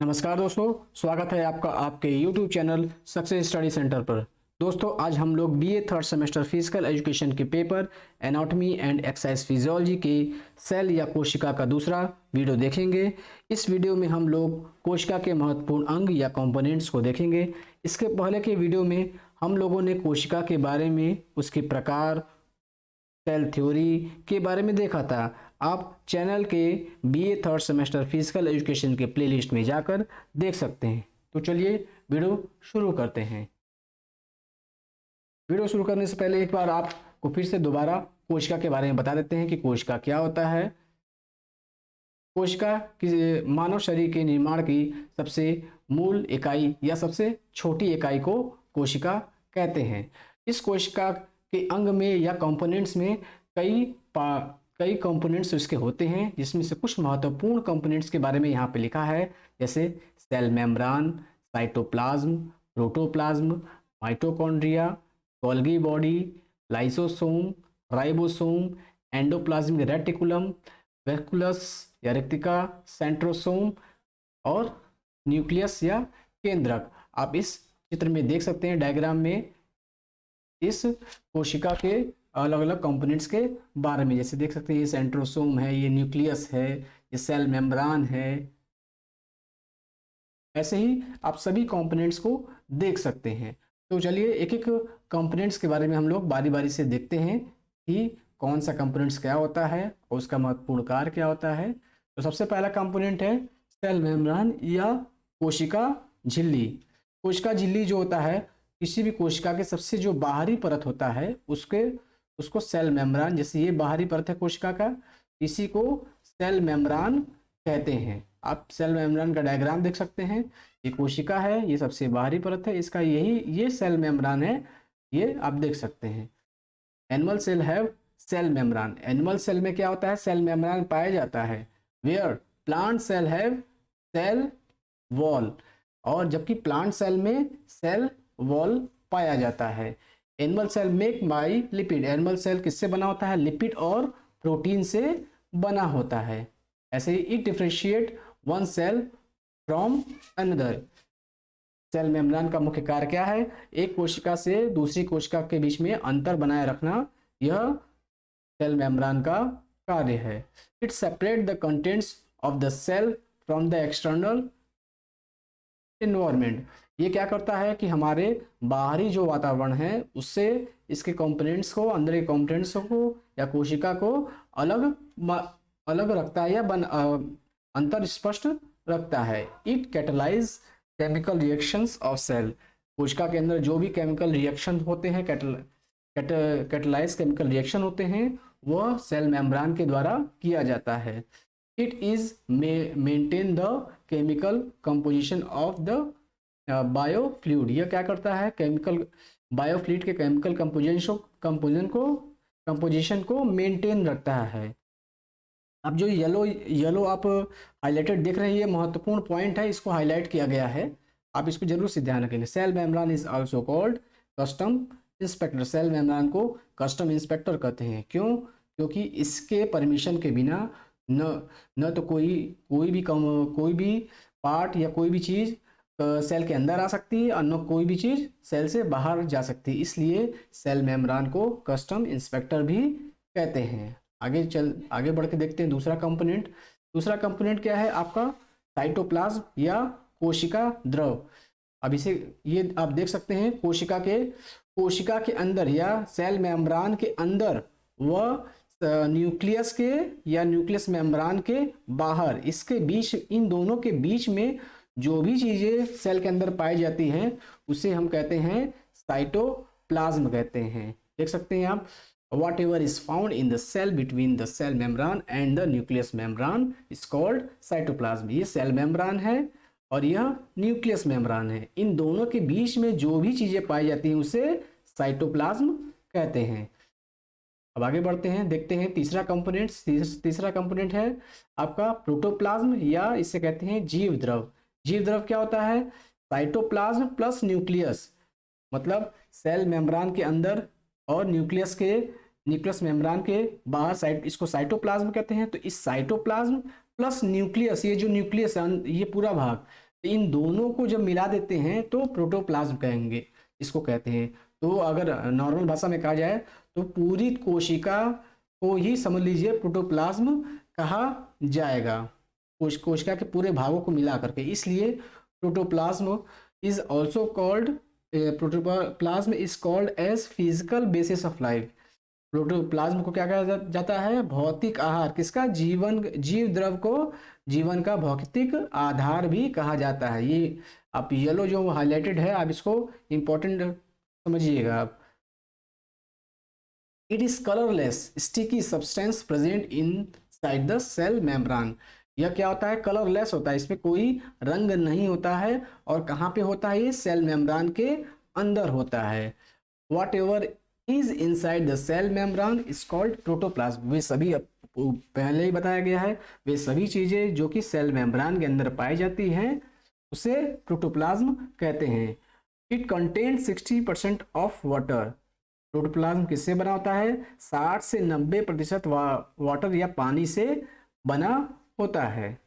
नमस्कार दोस्तों, स्वागत है आपका आपके YouTube channel success study centre पर। दोस्तों, आज हम लोग BA third semester physical education के paper anatomy and exercise physiology के सेल या कोशिका का दूसरा वीडियो देखेंगे। इस वीडियो में हम लोग कोशिका के महत्वपूर्ण अंग या कंपोनेंट्स को देखेंगे। इसके पहले के वीडियो में हम लोगों ने कोशिका के बारे में, उसके प्रकार, सेल थ्योरी के बारे में देखा था। आप चैनल के BA third semester physical education के प्लेलिस्ट में जाकर देख सकते हैं। तो चलिए वीडियो शुरू करते हैं। वीडियो शुरू करने से पहले एक बार आपको फिर से दोबारा कोशिका के बारे में बता देते हैं कि कोशिका क्या होता है। कोशिका की मानव शरीर के निर्माण की सबसे मूल इकाई या सबसे छोटी इकाई को कोशिका कहते हैं। इस कोशिका के अंग में या कंपोनेंट्स में कई कंपोनेंट्स इसके होते हैं, जिसमें से कुछ महत्वपूर्ण कंपोनेंट्स के बारे में यहाँ पे लिखा है, जैसे cell membrane, cytoplasm, protoplasm, mitochondria, Golgi body, lysosome, ribosome, endoplasmic reticulum, vacuoles या रेक्टिका, सेंट्रोसोम और न्यूक्लियस या केंद्रक। आप इस चित्र में देख सकते हैं, डायग्राम में, इस कोशिका के अलग अलग कंपोनेंट्स के बारे में। जैसे देख सकते हैं, ये सेंट्रोसोम है, ये न्यूक्लियस है, ये सेल मेम्ब्रान है। ऐसे ही आप सभी कंपोनेंट्स को देख सकते हैं। तो चलिए एक एक कंपोनेंट्स के बारे में हम लोग बारी बारी से देखते हैं कि कौन सा कंपोनेंट्स क्या होता है और उसका महत्वपूर्ण कार्य क्या होता है। तो सबसे पहला कंपोनेंट है सेल मेम्ब्रान या कोशिका झिल्ली। कोशिका झिल्ली जो होता है, किसी भी कोशिका के सबसे जो बाहरी परत होता है उसको सेल मेम्ब्रान, जैसे ये बाहरी परत है कोशिका का, इसी को सेल मेम्ब्रान कहते हैं। आप सेल मेम्ब्रान का डायग्राम देख सकते हैं। ये कोशिका है, ये सबसे बाहरी परत है, इसका ये सेल मेम्ब्रान है, ये आप देख सकते हैं। Animal cell have cell membrane. Animal cell में क्या होता है, सेल मेम्ब्रान पाया जाता है। Where plant cell have cell wall, और जबकि प्लांट सेल में सेल वॉल पाया जाता है। Animal cell make by lipid. Animal cell किससे बना होता है, लिपिड और प्रोटीन से बना होता है। ऐसे ही it differentiate one cell from another. Cell membrane का मुख्य कार्य क्या है, एक कोशिका से दूसरी कोशिका के बीच में अंतर बनाए रखना, यह सेल मेम्ब्रान का कार्य है। It separate the contents of the cell from the external environment. ये क्या करता है कि हमारे बाहरी जो वातावरण है उससे इसके कंपोनेंट्स को, अंदर के कंपोनेंट्स को या कोशिका को अलग रखता है या अंतर स्पष्ट रखता है। It catalyse chemical reactions of cell. कोशिका के अंदर जो भी केमिकल रिएक्शन होते हैं, कैटलाइज केमिकल रिएक्शन होते हैं, वह सेल मेम्ब्रान के द्वारा किया जाता है। It is maintain the chemical composition of the biofluid. यह क्या करता है, केमिकल बायोफ्लूइड के केमिकल कंपोजिशन को मेंटेन रखता है। अब जो येलो आप हाईलाइटेड देख रहे हैं, ये महत्वपूर्ण पॉइंट है, इसको हाईलाइट किया गया है, आप इसको जरूर से ध्यान रखेंगे। Cell membrane is also called custom inspector. Cell membrane को कस्टम इंस्पेक्टर कहते हैं। क्यों? क्योंकि इसके परमिशन के बिना न तो कोई भी पार्ट या कोई भी चीज़ सेल के अंदर आ सकती है और न कोई भी चीज़ सेल से बाहर जा सकती है। इसलिए सेल मेम्ब्रान को कस्टम इंस्पेक्टर भी कहते हैं। आगे बढ़ के देखते हैं दूसरा कंपोनेंट। दूसरा कंपोनेंट क्या है आपका, साइटोप्लाज्म या कोशिका द्रव। अब ये आप देख सकते हैं, कोशिका के अंदर या सेल मेम्ब्रान के अंदर व न्यूक्लियस के या न्यूक्लियस मेम्ब्रान के बाहर, इसके बीच, इन दोनों के बीच में जो भी चीजें सेल के अंदर पाई जाती हैं उसे हम कहते हैं साइटोप्लाज्म कहते हैं। देख सकते हैं आप, whatever is found in the cell between the cell membrane and the nucleus membrane is called cytoplasm। ये सेल मेम्ब्रान है और यह न्यूक्लियस मेम्ब्रान है। इन दोनों के बीच में जो भी चीजें पाई जाती हैं उसे साइटोप्लाज्म कहते हैं। अब आगे बढ़ते हैं, देखते हैं तीसरा कंपोनेंट है आपका प्रोटोप्लाज्म या इसे कहते हैं जीव द्रव। जीव द्रव क्या होता है, साइटोप्लाज्म प्लस न्यूक्लियस, मतलब सेल मेम्ब्रान के अंदर और न्यूक्लियस मेम्ब्रान के बाहर साइड, इसको साइटोप्लाज्म कहते हैं। तो इस साइटोप्लाज्म प्लस न्यूक्लियस, ये जो न्यूक्लियस है, ये पूरा भाग इन दोनों को जब मिला देते हैं तो प्रोटोप्लाज्म कहेंगे, इसको कहते हैं। तो अगर नॉर्मल भाषा में कहा जाए तो पूरी कोशिका को ही समझ लीजिए प्रोटोप्लाज्म कहा जाएगा, कोशिका के पूरे भागों को मिला करके। इसलिए protoplasm is also called, protoplasm is called as physical basis of life. Protoplasm को क्या कहा जाता है? भौतिक आहार, किसका? जीव द्रव को जीवन का भौतिक आधार भी कहा जाता है। ये आप येलो जो हाईलाइटेड है, आप इसको इंपॉर्टेंट समझिएगा आप। It is colourless sticky substance present inside the cell membrane. यह क्या होता है? कलरलेस होता है, इसमें कोई रंग नहीं होता है। और कहाँ पे होता है? ये सेल मेम्ब्रेन के अंदर होता है। Whatever is inside the cell membrane is called protoplasm. वे सभी, पहले ही बताया गया है, वे सभी चीजें जो कि सेल मेम्ब्रेन के अंदर पाई जाती हैं उसे प्रोटोप्लाज्म कहते हैं। It contain 60% of water. Protoplasm किससे बना होता है? 60 से 90% वाटर या पानी से बना होता है।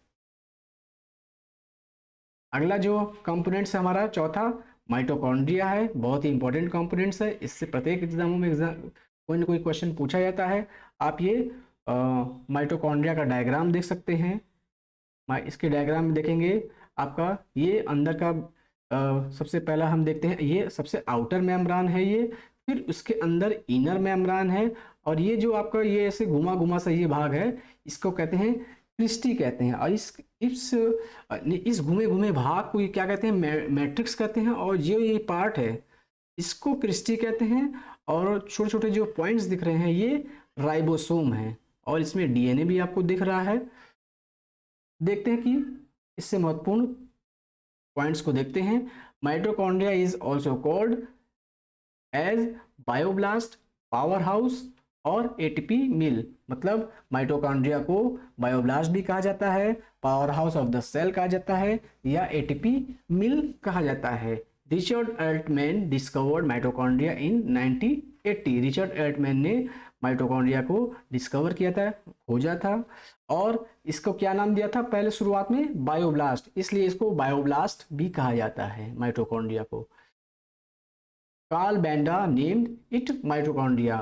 अगला जो कंपोनेंट्स है हमारा चौथा, माइटोकॉन्ड्रिया है। बहुत ही इंपॉर्टेंट कंपोनेंट्स है, इससे प्रत्येक एग्जामों में कोई ना कोई क्वेश्चन पूछा जाता है। आप ये माइटोकॉन्ड्रिया का डायग्राम देख सकते हैं। इसके डायग्राम में देखेंगे आपका ये अंदर का सबसे पहला हम देखते हैं, ये सबसे आउटर मेम्ब्रेन है ये, फिर उसके अंदर इनर मेम्ब्रेन है, और ये जो आपका ये ऐसे घुमा घुमा सा ये भाग है, इसको कहते हैं क्रिस्टी कहते हैं। और इस घुमे घुमे भाग को ये क्या कहते हैं? मैट्रिक्स कहते हैं। और जो ये पार्ट है इसको क्रिस्टी कहते हैं। और छोटे छोटे जो पॉइंट्स दिख रहे हैं ये राइबोसोम है, और इसमें डीएनए भी आपको दिख रहा है। देखते हैं कि इससे महत्वपूर्ण पॉइंट्स को देखते हैं। Mitochondria is also called as bioblast, power house और एटीपी मिल। मतलब माइटोकॉन्ड्रिया को बायोब्लास्ट भी कहा जाता है, power house of the cell कहा जाता है, या एटीपी मिल कहा जाता है। Richard Altmann discovered mitochondria in 1980। Richard Altmann ने माइटोकॉन्ड्रिया को डिस्कवर किया था, खोजा था, और इसको क्या नाम दिया था पहले शुरुआत में? बायोब्लास्ट। इसलिए इसको बायोब्लास्ट भी कहा जाता है माइटोकॉन्ड्रिया को। Carl Benda named it mitochondria.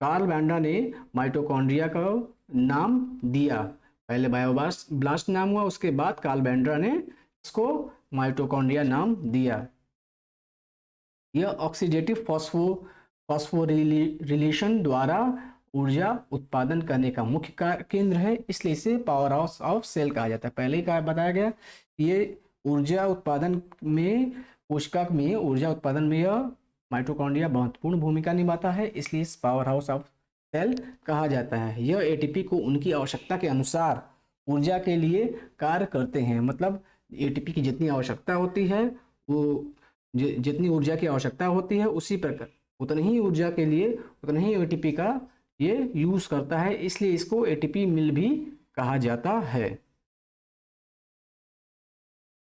Carl Benda ने माइटोकॉन्ड्रिया का नाम दिया। पहले बायोब्लास्ट नाम हुआ, उसके बाद कार्ल बैंडा ने इसको माइटोकॉन्ड्रिया नाम दिया। यह ऑक्सीडेटिव फॉस्फोरिलेशन द्वारा ऊर्जा उत्पादन करने का मुख्य केंद्र है, इसलिए इसे पावर हाउस ऑफ सेल कहा जाता है। पहले ही बताया गया, ये ऊर्जा उत्पादन में, कोशिका में ऊर्जा उत्पादन में यह माइटोकॉन्ड्रिया महत्वपूर्ण भूमिका निभाता है, इसलिए इस पावर हाउस ऑफ सेल कहा जाता है। यह एटीपी को उनकी आवश्यकता के अनुसार ऊर्जा के लिए कार्य करते हैं। मतलब एटीपी की जितनी आवश्यकता होती है, वो जितनी ऊर्जा की आवश्यकता होती है उसी प्रकार उतनी ही ऊर्जा के लिए उतना ही एटीपी का ये यूज करता है, इसलिए इसको एटीपी मिल भी कहा जाता है।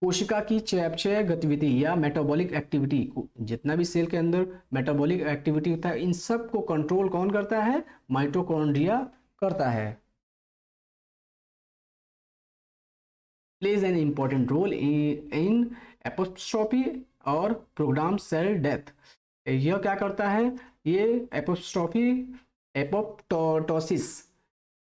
कोशिका की चयापचय गतिविधि या मेटाबॉलिक एक्टिविटी, जितना भी सेल के अंदर मेटाबॉलिक एक्टिविटी होता है, इन सब को कंट्रोल कौन करता है? माइटोकॉन्ड्रिया करता है। Plays an important role in apostrophe और प्रोग्राम सेल डेथ। यह क्या करता है? ये एपोस्ट्रोफी, एपोप्टोसिस,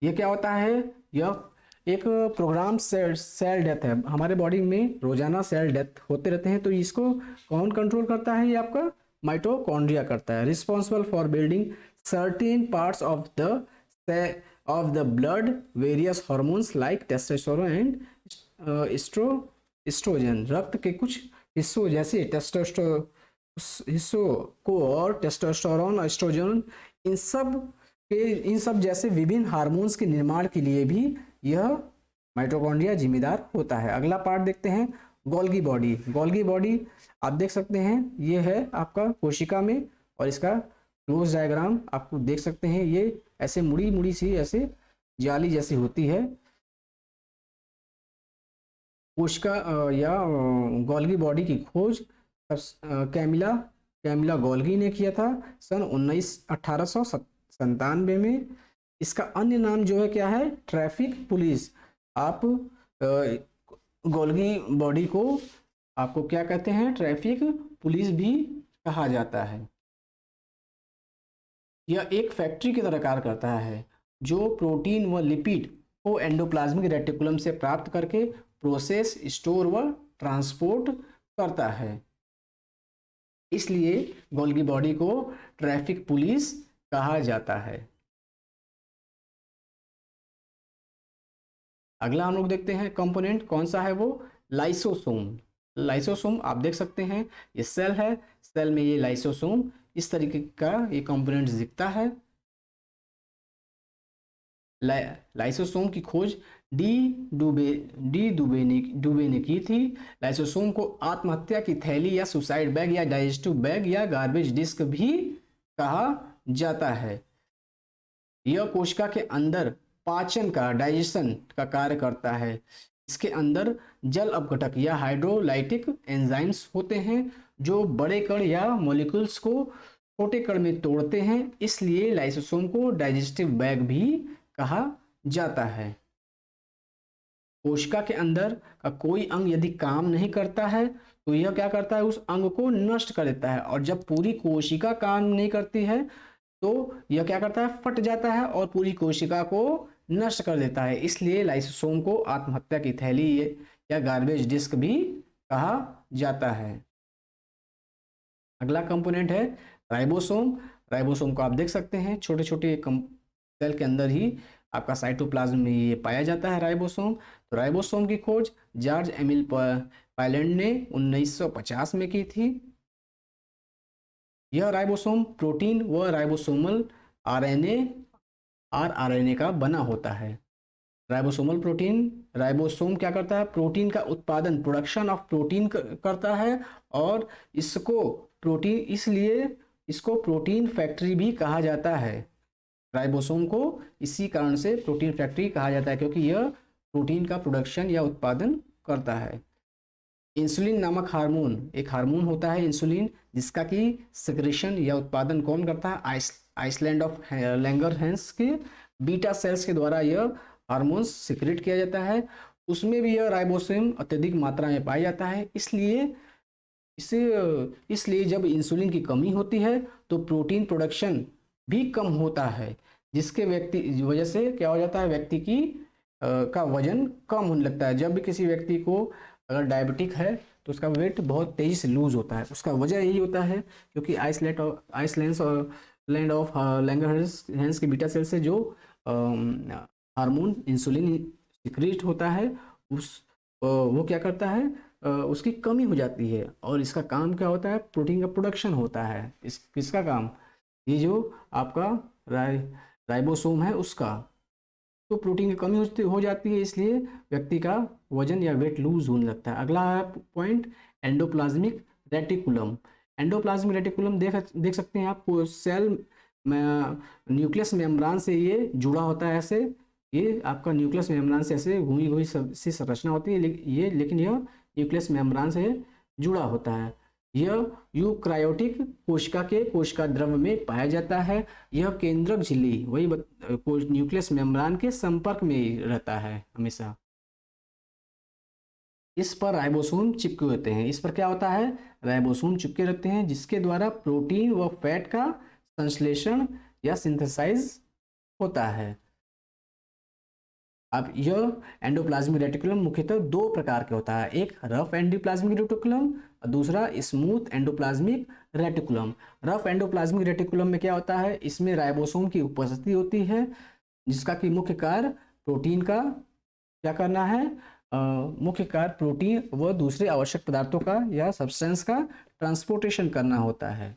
ये क्या होता है? यह एक प्रोग्राम सेल डेथ है। हमारे बॉडी में रोजाना सेल डेथ होते रहते हैं, तो इसको कौन कंट्रोल करता है? ये आपका माइटोकॉन्ड्रिया करता है। Responsible for building certain parts of the blood, various hormones like testosterone and estrogen. रक्त के कुछ हिस्सों जैसे हिस्सों को और टेस्टोस्टेरोन, एस्ट्रोजन, इन सब जैसे विभिन्न हार्मोन्स के निर्माण के लिए भी यह माइटोकॉन्ड्रिया जिम्मेदार होता है। अगला पार्ट देखते हैं, गोल्गी बॉडी। गोल्गी बॉडी आप देख सकते हैं, ये है आपका कोशिका में, और इसका क्लोज डायग्राम आपको देख सकते हैं। ये ऐसे मुड़ी मुड़ी सी, ऐसे जाली जैसी होती है। कोशिका या गोल्गी बॉडी की खोज कैमिला गोल्गी ने किया था सन 1897 में। इसका अन्य नाम जो है क्या है? Traffic police. आप गोल्गी बॉडी को आपको क्या कहते हैं, ट्रैफिक पुलिस भी कहा जाता है। यह एक फैक्ट्री की तरह कार्य करता है जो प्रोटीन व लिपिड को एंडोप्लाज्मिक रेटिकुलम से प्राप्त करके प्रोसेस, स्टोर व ट्रांसपोर्ट करता है। इसलिए गोल्गी बॉडी को ट्रैफिक पुलिस कहा जाता है। अगला हम लोग देखते हैं कंपोनेंट कौन सा है, वो लाइसोसोम। लाइसोसोम आप देख सकते हैं, ये सेल है, सेल में ये लाइसोसोम इस तरीके का ये कंपोनेंट दिखता है। लाइसोसोम की खोज डी दुबे ने की थी। लाइसोसोम को आत्महत्या की थैली या सुसाइड बैग या डाइजेस्टिव बैग या गार्बेज डिस्क भी कहा जाता है। यह कोशिका के अंदर पाचन का, डाइजेशन का कार्य करता है। इसके अंदर जल अपघटक या हाइड्रोलाइटिक एंजाइम्स होते हैं जो बड़े कण या मॉलिक्यूल्स को छोटे कण में तोड़ते हैं। इसलिए लाइसोसोम को डाइजेस्टिव बैग भी कहा जाता है। कोशिका के अंदर का कोई अंग यदि काम नहीं करता है तो यह क्या करता है, उस अंग को नष्ट कर देता है, और जब पूरी कोशिका काम नहीं करती है तो यह क्या करता है, फट जाता है और पूरी कोशिका को नष्ट कर देता है। इसलिए लाइसोसोम को आत्महत्या की थैली या गार्बेज डिस्क भी कहा जाता है। अगला कंपोनेंट है राइबोसोम। राइबोसोम को आप देख सकते हैं, छोटे छोटे सेल के अंदर ही आपका साइटोप्लाज्म में ये पाया जाता है राइबोसोम। तो राइबोसोम की खोज जॉर्ज एमिल पायलैंड ने 1950 में की थी। यह राइबोसोम प्रोटीन व राइबोसोमल आरएनए का बना होता है। राइबोसोमल प्रोटीन, राइबोसोम क्या करता है, प्रोटीन का उत्पादन, प्रोडक्शन ऑफ प्रोटीन करता है, और इसको प्रोटीन, इसलिए इसको प्रोटीन फैक्ट्री भी कहा जाता है। राइबोसोम को इसी कारण से प्रोटीन फैक्ट्री कहा जाता है क्योंकि यह प्रोटीन का प्रोडक्शन या उत्पादन करता है। इंसुलिन नामक हार्मोन, एक हार्मोन होता है इंसुलिन, जिसका कि सिक्रेशन या उत्पादन कौन करता है, आइसलैंड ऑफ लैंगरहैंस के बीटा सेल्स के द्वारा यह हार्मोन सिक्रेट किया जाता है। उसमें भी यह राइबोसोम अत्यधिक मात्रा में पाया जाता है। इसलिए जब इंसुलिन की कमी होती है तो प्रोटीन प्रोडक्शन भी कम होता है, जिसके वजह से क्या हो जाता है, व्यक्ति की का वजन कम होने लगता है। जब भी किसी व्यक्ति को अगर डायबिटिक है तो उसका वेट बहुत तेजी से लूज होता है। उसका वजह यही होता है क्योंकि आइसलैंड ऑफ लैंगरहैंस के बीटा सेल से जो हार्मोन इंसुलिन सिक्रेट होता है, वो क्या करता है, उसकी कमी हो जाती है, और इसका काम क्या होता है, प्रोटीन का प्रोडक्शन होता है। किसका काम, ये जो आपका राइबोसोम है उसका। तो प्रोटीन की कमी हो जाती है, इसलिए व्यक्ति का वजन या वेट लूज होने लगता है। अगला है point endoplasmic reticulum. Endoplasmic reticulum देख सकते हैं आप, सेल में न्यूक्लियस मेम्ब्रान से ये जुड़ा होता है। ऐसे ये आपका न्यूक्लियस मेम्ब्रान से ऐसे घुमी हुई सी संरचना होती है, लेकिन यह न्यूक्लियस मेम्ब्रान से जुड़ा होता है। यह यूक्रायोटिक कोशिका के कोशिका द्रव्य में पाया जाता है। यह केंद्रक झिल्ली, वही न्यूक्लियस मेम्ब्रान के संपर्क में रहता है हमेशा। इस पर राइबोसोम चिपके होते हैं। इस पर क्या होता है, राइबोसोम चिपके रहते हैं, जिसके द्वारा प्रोटीन व फैट का संश्लेषण या सिंथेसाइज होता है। अब यह एंडोप्लाज्मिक रेटिकुलम मुख्यतः दो प्रकार के होता है, एक रफ एंडोप्लाज्मिक रेटिकुलम और दूसरा smooth endoplasmic reticulum. Rough endoplasmic reticulum में क्या होता है, इसमें राइबोसोम की उपस्थिति होती है, जिसका कि मुख्य कार्य प्रोटीन का क्या करना है, मुख्य कार्य प्रोटीन व दूसरे आवश्यक पदार्थों का या सब्सटेंस का ट्रांसपोर्टेशन करना होता है।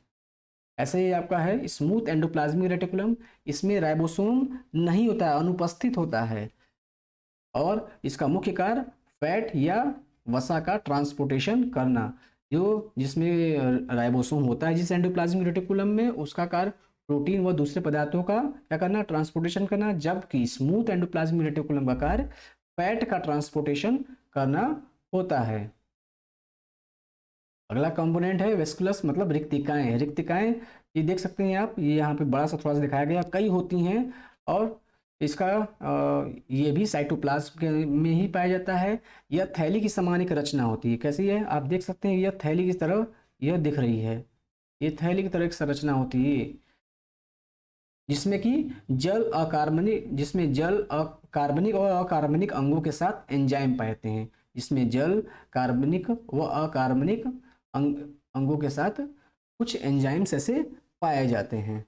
ऐसे ही आपका है स्मूथ एंडोप्लाज्मिक रेटिकुलम, इसमें राइबोसोम नहीं होता है, अनुपस्थित होता है, और इसका मुख्य कार्य फैट या वसा का ट्रांसपोर्टेशन करना। जिसमें राइबोसोम होता है जिस एंडोप्लाज्मिक रेटिकुलम में, उसका कार्य प्रोटीन व दूसरे पदार्थों का क्या करना, ट्रांसपोर्टेशन करना, जबकि स्मूथ एंडोप्लाज्मिक रेटिकुलम का कार्य फैट का ट्रांसपोर्टेशन करना होता है। अगला कंपोनेंट है वेस्कुलस, मतलब रिक्तिकाएं। रिक्तिकाएं ये देख सकते हैं आप, ये यहाँ पे बड़ा सा थोड़ा सा दिखाया गया, कई होती हैं और इसका ये भी साइटोप्लाज्म में ही पाया जाता है। यह थैली की समान एक रचना होती है। कैसी है? आप देख सकते हैं, यह थैली की तरह यह दिख रही है। ये थैली की तरह एक संरचना होती है जिसमें कि जल कार्बनिक और अकार्बनिक अंगों के साथ एंजाइम पाते हैं। जिसमें जल, कार्बनिक व अकार्बनिक अंगों के साथ कुछ एंजाइम्स ऐसे पाए जाते हैं।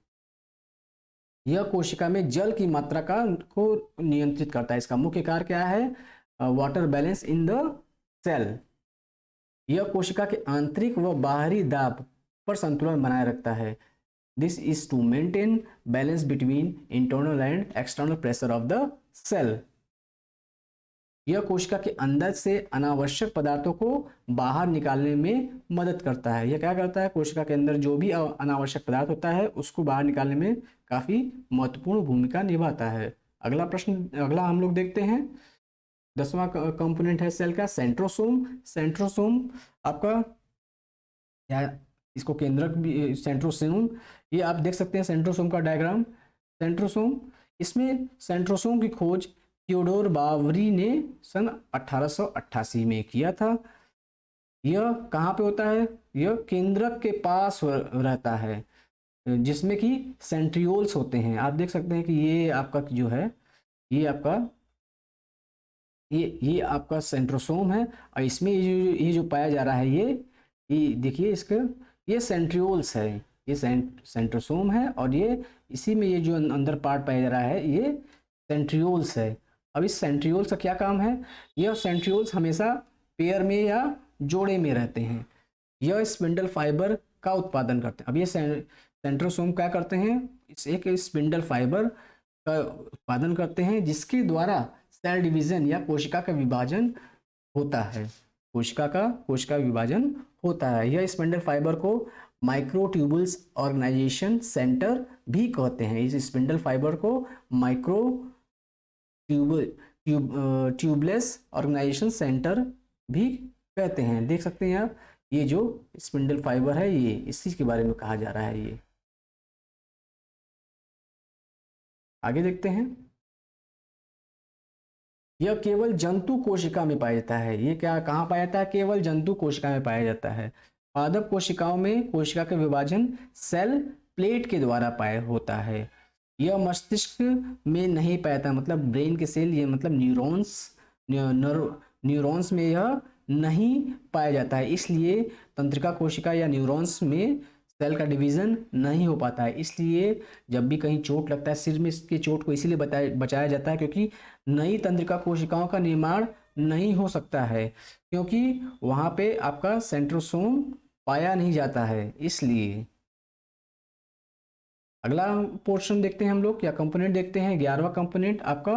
यह कोशिका में जल की मात्रा को नियंत्रित करता है। इसका मुख्य कार्य क्या है? Water balance in the cell. यह कोशिका के आंतरिक व बाहरी दाब पर संतुलन बनाए रखता है। This is to maintain balance between internal and external pressure of the cell. यह कोशिका के अंदर से अनावश्यक पदार्थों को बाहर निकालने में मदद करता है। यह क्या करता है? कोशिका के अंदर जो भी अनावश्यक पदार्थ होता है उसको बाहर निकालने में काफी महत्वपूर्ण भूमिका निभाता है। अगला हम लोग देखते हैं। 10वां कंपोनेंट है सेल का सेंट्रोसोम। सेंट्रोसोम आपका क्या, इसको केंद्रक भी सेंट्रोसोम, ये आप देख सकते हैं सेंट्रोसोम का डायग्राम। सेंट्रोसोम, इसमें सेंट्रोसोम की खोज थियोडोर बावरी ने सन 1888 में किया था। यह कहाँ पे होता है? यह केंद्रक के पास रहता है जिसमें कि सेंट्रियोल्स होते हैं। आप देख सकते हैं कि ये आपका जो है, ये आपका सेंट्रोसोम है और इसमें ये जो पाया जा रहा है ये देखिए इसका, ये सेंट्रियोल्स है। ये सेंट्रोसोम है और ये इसी में ये जो अंदर पार्ट पाया जा रहा है ये सेंट्रियोल्स है। अब इस सेंट्रियोल्स का क्या काम है? यह सेंट्रियोल्स हमेशा पेयर में या जोड़े में रहते हैं। यह स्पिंडल फाइबर का उत्पादन करते हैं। अब ये सेंट्रोसोम क्या करते हैं? एक स्पिंडल फाइबर का उत्पादन करते हैं जिसके द्वारा सेल डिवीजन या कोशिका का विभाजन होता है। कोशिका विभाजन होता है। यह स्पिंडल फाइबर को माइक्रोट्यूबुल्स ऑर्गेनाइजेशन सेंटर भी कहते हैं। इस स्पिंडल फाइबर को माइक्रो ट्यूबलेस ऑर्गेनाइजेशन सेंटर भी कहते हैं। देख सकते हैं आप, ये जो स्पिंडल फाइबर है ये इस चीज के बारे में कहा जा रहा है। ये आगे देखते हैं। यह केवल जंतु कोशिका में पाया जाता है। ये क्या कहाँ पाया जाता है? केवल जंतु कोशिका में पाया जाता है। पादप कोशिकाओं में कोशिका का विभाजन सेल प्लेट के द्वारा पाया होता है। यह मस्तिष्क में नहीं पाया जाता, मतलब ब्रेन के सेल, ये मतलब न्यूरॉन्स में यह नहीं पाया जाता है। इसलिए तंत्रिका कोशिका या न्यूरॉन्स में सेल का डिवीजन नहीं हो पाता है। इसलिए जब भी कहीं चोट लगता है, सिर में इसके चोट को इसीलिए बचाया जाता है क्योंकि नई तंत्रिका कोशिकाओं का निर्माण नहीं हो सकता है, क्योंकि वहां पे आपका सेंट्रोसोम पाया नहीं जाता है। इसलिए अगला पोर्शन देखते हैं हम लोग, या कंपोनेंट देखते हैं। 11वां कंपोनेंट आपका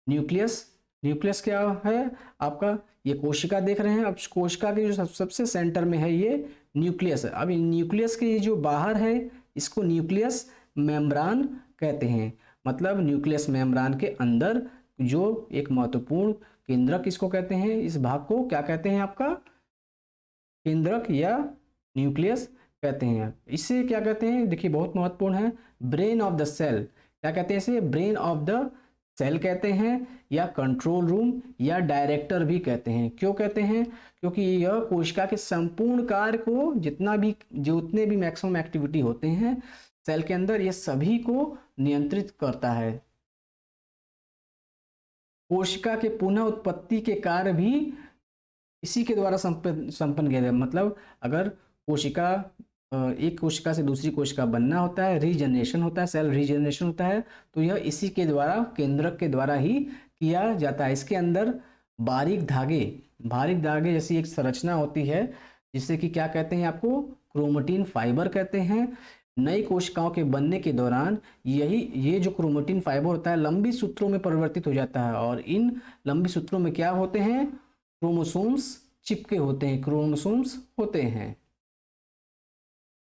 न्यूक्लियस। न्यूक्लियस क्या है आपका? ये कोशिका देख रहे हैं। अब कोशिका के जो सबसे सेंटर में है ये न्यूक्लियस है। अब न्यूक्लियस के जो बाहर है इसको न्यूक्लियस मेम्ब्रान कहते हैं। मतलब न्यूक्लियस मेम्ब्रान के अंदर जो एक महत्वपूर्ण केंद्रक इसको कहते हैं। इस भाग को क्या कहते हैं? आपका केंद्रक या न्यूक्लियस कहते हैं। इसे क्या कहते हैं? देखिए बहुत महत्वपूर्ण है, ब्रेन ऑफ द सेल। क्या कहते हैं इसे? ब्रेन ऑफ द सेल कहते हैं, या कंट्रोल रूम या डायरेक्टर भी कहते हैं। क्यों कहते हैं? क्योंकि यह कोशिका के संपूर्ण कार्य को, जितने भी मैक्सिमम एक्टिविटी होते हैं सेल के अंदर, ये सभी को नियंत्रित करता है। कोशिका के पुनः उत्पत्ति के कार्य भी इसी के द्वारा संपन्न किया जाए। मतलब अगर कोशिका, एक कोशिका से दूसरी कोशिका बनना होता है, रीजनरेशन होता है, सेल रीजनरेशन होता है, तो यह इसी के द्वारा, केंद्रक के द्वारा ही किया जाता है। इसके अंदर बारीक धागे जैसी एक संरचना होती है जिसे कि क्या कहते हैं? आपको क्रोमेटिन फाइबर कहते हैं। नई कोशिकाओं के बनने के दौरान ये जो क्रोमेटिन फाइबर होता है लंबी सूत्रों में परिवर्तित हो जाता है, और इन लंबी सूत्रों में क्या होते हैं? क्रोमोसोम्स चिपके होते हैं, क्रोमोसोम्स होते हैं।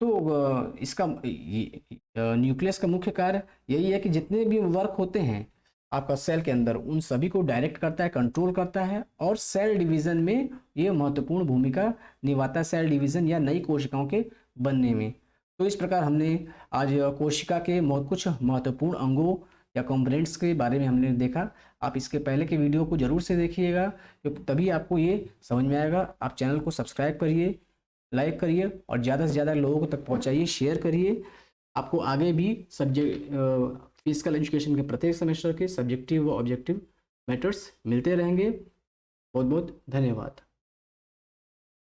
तो इसका न्यूक्लियस का मुख्य कार्य यही है कि जितने भी वर्क होते हैं आपका सेल के अंदर, उन सभी को डायरेक्ट करता है, कंट्रोल करता है, और सेल डिवीजन में ये महत्वपूर्ण भूमिका निभाता है, सेल डिवीजन या नई कोशिकाओं के बनने में। तो इस प्रकार हमने आज कोशिका के कुछ महत्वपूर्ण अंगों या कंपोनेंट्स के बारे में हमने देखा। आप इसके पहले के वीडियो को ज़रूर से देखिएगा, क्योंकि तभी आपको ये समझ में आएगा। आप चैनल को सब्सक्राइब करिए, लाइक करिए और ज़्यादा से ज़्यादा लोगों तक पहुँचाइए, शेयर करिए। आपको आगे भी फिजिकल एजुकेशन के प्रत्येक सेमेस्टर के सब्जेक्टिव व ऑब्जेक्टिव मैटर्स मिलते रहेंगे। बहुत बहुत धन्यवाद।